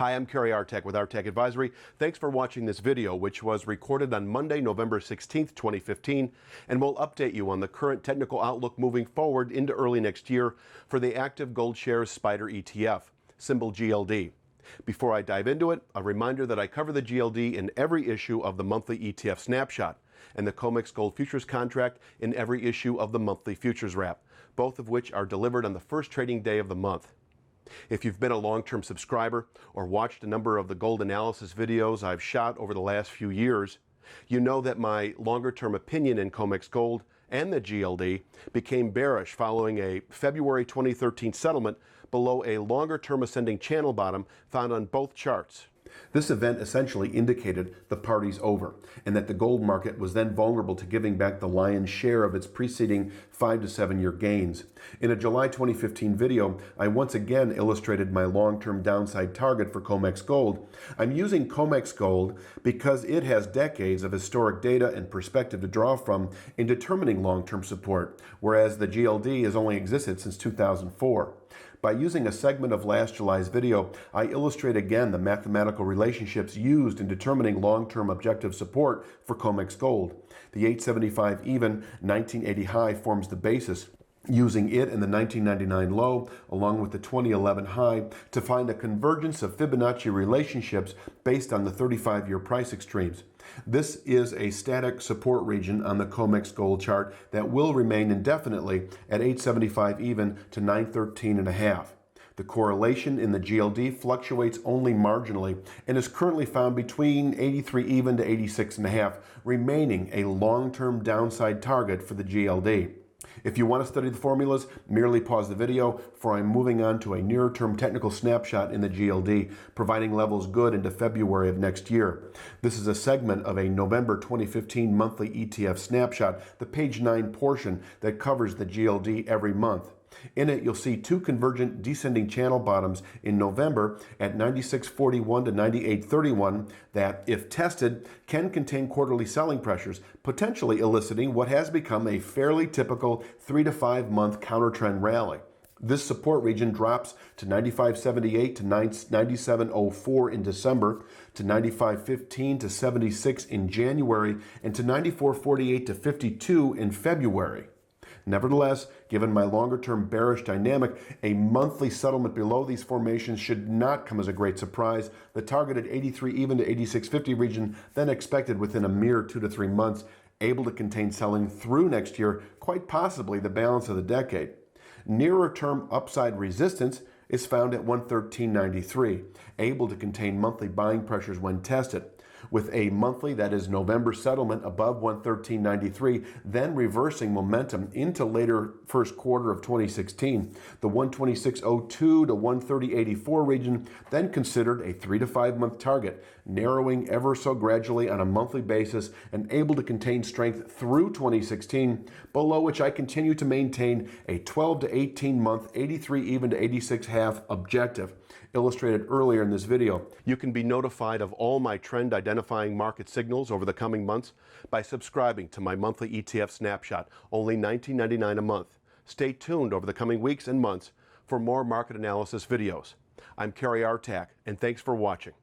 Hi, I'm Cary Artac with Artac Advisory. Thanks for watching this video, which was recorded on Monday, November 16th, 2015, and will update you on the current technical outlook moving forward into early next year for the active Gold Shares SPDR ETF, symbol GLD. Before I dive into it, a reminder that I cover the GLD in every issue of the monthly ETF Snapshot and the Comex Gold Futures contract in every issue of the monthly Futures Wrap, both of which are delivered on the first trading day of the month. If you've been a long-term subscriber or watched a number of the gold analysis videos I've shot over the last few years, you know that my longer-term opinion in Comex Gold and the GLD became bearish following a February 2013 settlement below a longer-term ascending channel bottom found on both charts. This event essentially indicated the party's over, and that the gold market was then vulnerable to giving back the lion's share of its preceding 5 to 7 year gains. In a July 2015 video, I once again illustrated my long-term downside target for Comex Gold. I'm using Comex Gold because it has decades of historic data and perspective to draw from in determining long-term support, whereas the GLD has only existed since 2004. By using a segment of last July's video, I illustrate again the mathematical relationships used in determining long-term objective support for Comex Gold. The 875 even 1980 high forms the basis, using it and the 1999 low along with the 2011 high to find a convergence of Fibonacci relationships based on the 35-year price extremes. This is a static support region on the Comex Gold chart that will remain indefinitely at 875 even to 913.5. The correlation in the GLD fluctuates only marginally and is currently found between 83 even to 86.5, remaining a long-term downside target for the GLD. If you want to study the formulas, merely pause the video, for I'm moving on to a nearer-term technical snapshot in the GLD, providing levels good into February of next year. This is a segment of a November 2015 monthly ETF snapshot, the page 9 portion that covers the GLD every month. In it, you'll see two convergent descending channel bottoms in November at 96.41 to 98.31 that, if tested, can contain quarterly selling pressures, potentially eliciting what has become a fairly typical 3 to 5 month counter-trend rally. This support region drops to 95.78 to 97.04 in December, to 95.15 to 76 in January, and to 94.48 to 52 in February. Nevertheless, given my longer-term bearish dynamic, a monthly settlement below these formations should not come as a great surprise. The targeted 83 even to 86.50 region then expected within a mere 2 to 3 months, able to contain selling through next year, quite possibly the balance of the decade. Nearer-term upside resistance is found at 113.93, able to contain monthly buying pressures when tested, with a monthly, that is November settlement above 113.93, then reversing momentum into later first quarter of 2016. The 126.02 to 130.84 region then considered a 3 to 5 month target, narrowing ever so gradually on a monthly basis and able to contain strength through 2016, below which I continue to maintain a 12 to 18 month 83 even to 86 half objective, illustrated earlier in this video. You can be notified of all my trend identifying market signals over the coming months by subscribing to my monthly ETF snapshot, only $19.99 a month. Stay tuned over the coming weeks and months for more market analysis videos. I'm Cary Artac, and thanks for watching.